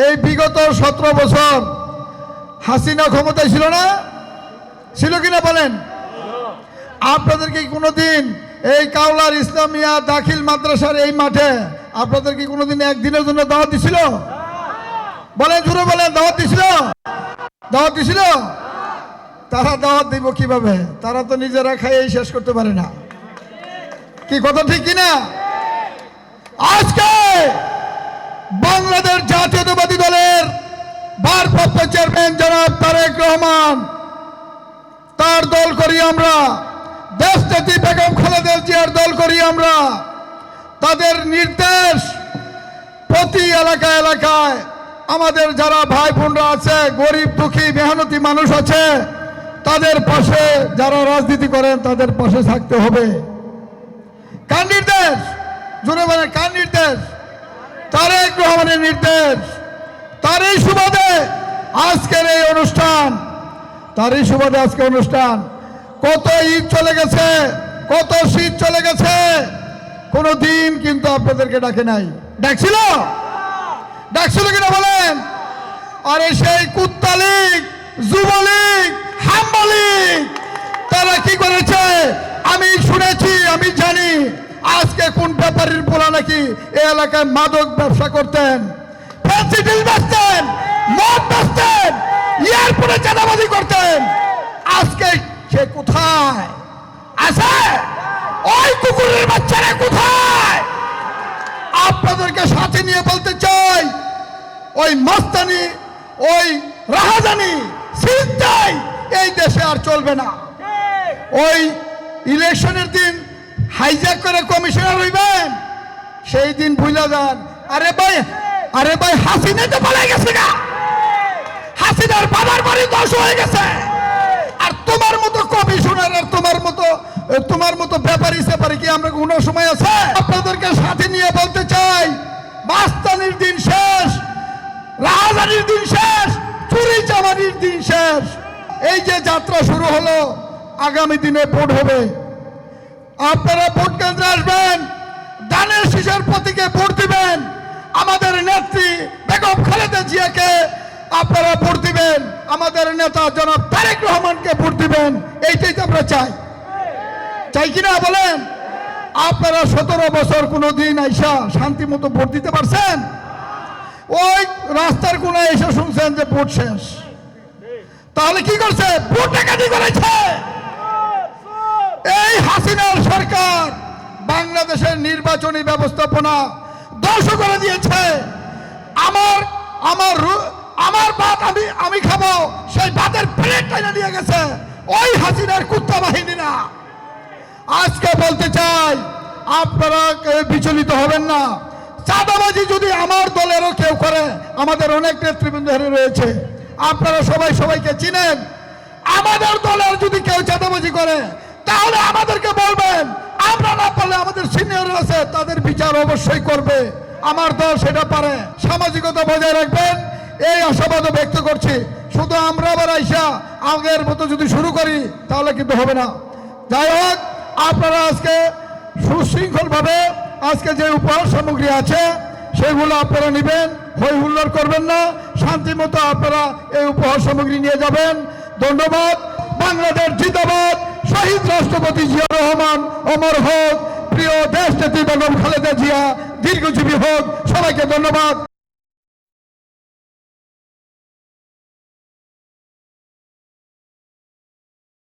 এই বিগত 17 বছর হাসিনা ক্ষমতায় ছিল না? ছিল কিনা বলেন? আপনাদের কি কোনোদিন এই কাওলার ইসলামিয়া দাখিল মাদ্রাসার এই মাঠে আপনাদের কি কোনোদিন একদিনের জন্য দাওয়াত দিছিল? বলেন, জোরে বলেন, দাওয়াত দিছিল? দাওয়াত দিছিল? তারা দাওয়াত দিব কিভাবে? তারা তো নিজেরা খাইয়েই শেষ করতে পারে না। কি কথা ঠিক কিনা? আজকে বাংলাদেশ জাতীয়তাবাদী দলের ভারপ্রাপ্ত চেয়ারম্যান জনাব তারেক রহমান, তার দল করি আমরা, দেশনেত্রী বেগম খালেদা জিয়ার দল করি আমরা। তাদের নির্দেশ প্রতি এলাকায় এলাকায় আমাদের যারা ভাই বোনরা আছে, গরিব দুঃখী মেহনতি মানুষ আছে, তাদের পাশে যারা রাজনীতি করেন তাদের পাশে থাকতে হবে। কার নির্দেশ? জোরে বলেন, কার নির্দেশ? তারেক রহমানের নির্দেশ। তারই সুবাদে আজকের এই অনুষ্ঠান, তারই সুবাদে আজকে অনুষ্ঠান। কত ঈদ চলে গেছে, কত শীত চলে গেছে, কোনো দিন কিন্তু আপনাদেরকে ডাকে নাই। ডাকছিল? ডাকছিল কিনা বলেন? আরে সেই কুত্তা লীগ, যুবলীগ, হাম্বা লীগ তারা কি করেছে আমি শুনেছি, আমি জানি। আজকে কোন ব্যাপারীর পোলা নাকি এই এলাকায় মাদক ব্যবসা করতেন, ফেন্সিডিল বেচতেন, মদ বেচতেন, এয়ারপোর্টে চাঁদাবাজি করতেন। আজকে সে কোথায় আছে? ওই কুকুরের বাচ্চারা কোথায়? আপনাদেরকে সাথে নিয়ে বলতে চাই, ওই মাস্তানি, ওই রাহাজানি, ছিনতাই এই দেশে আর চলবে না। ওই ইলেকশনের দিন হাইজ্যাক করে কমিশনার হইবেন, সেই দিন ভুলে যান। আরে ভাই হাসিনা তো পালাই গেছে না, হাসিনার বাবার বাড়ি ধ্বংস হয়ে গেছে। আর তোমার মতো কমিশনার আর তোমার মতো ব্যাপারী সেপারি কি আমরা কোনো সময় আছে? আপনাদেরকে সাথে নিয়ে বলতে চাই, মাস্তানির দিন শেষ, রাহাজানির দিন শেষ, চুরি চামারির দিন শেষ। এই যে যাত্রা শুরু হলো, আগামী দিনে ভোট হবে। আপনারা ভোট কেন্দ্রে আসবেন, ধানের শীষের প্রতীকে ভোট দিবেন। আমাদের নেত্রী বেগম খালেদা জিয়াকে আপনারা ভোট দিবেন, আমাদের নেতা জনাব তারেক রহমানকে ভোট দিবেন। এইটাই তো আমরা চাই, চাই কিনা বলেন? আপনারা 17 বছর কোনো দিন আইসা শান্তি মতো ভোট দিতে পারছেন? ওই রাস্তার কোনায় এসে শুনছেন যে ভোট শেষ। তাহলে কি করছে? ভোট ডাকাতি করেছে। এই হাসিনার সরকার বাংলাদেশের নির্বাচনী ব্যবস্থাপনা ধ্বংস করে দিয়েছে। আমার ভাত আমি খাবো, সেই ভাতের প্লেট টাইনা নিয়ে গেছে ওই হাসিনার কুত্তা বাহিনীরা। আজকে বলতে চাই, আপনারা বিচলিত হবেন না। চাঁদাবাজি যদি আমার দলেরও কেউ করে, আমাদের অনেক নেতৃবৃন্দ রয়েছে, আপনারা সবাই সবাইকে চিনেন। আমাদের দলের যদি কেউ চাঁদাবাজি করে তাহলে আমাদেরকে বলবেন, আমরা না পারলে আমাদের সিনিয়র আছে, তাদের বিচার অবশ্যই করবে। আমার দল সেটা পারে। সামাজিকতা বজায় রাখবেন, এই আশাবাদও ব্যক্ত করছি। শুধু আমরা আবার আইসা আগের মতো যদি শুরু করি তাহলে কিন্তু হবে না। যাই হোক, আপনারা আজকে সুশৃঙ্খলভাবে আজকে যে উপহার সামগ্রী আছে সেগুলো আপনারা নেবেন, হই হুল্লোড় করবেন না, শান্তি মতো আপনারা এই উপহার সামগ্রী নিয়ে যাবেন। ধন্যবাদ। বাংলাদেশ জিন্দাবাদ। শহীদ রাষ্ট্রপতি জিয়া রহমান অমর হোক। প্রিয় দেশনেত্রী বেগম খালেদা জিয়া দীর্ঘজীবী হোক। সবাইকে ধন্যবাদ।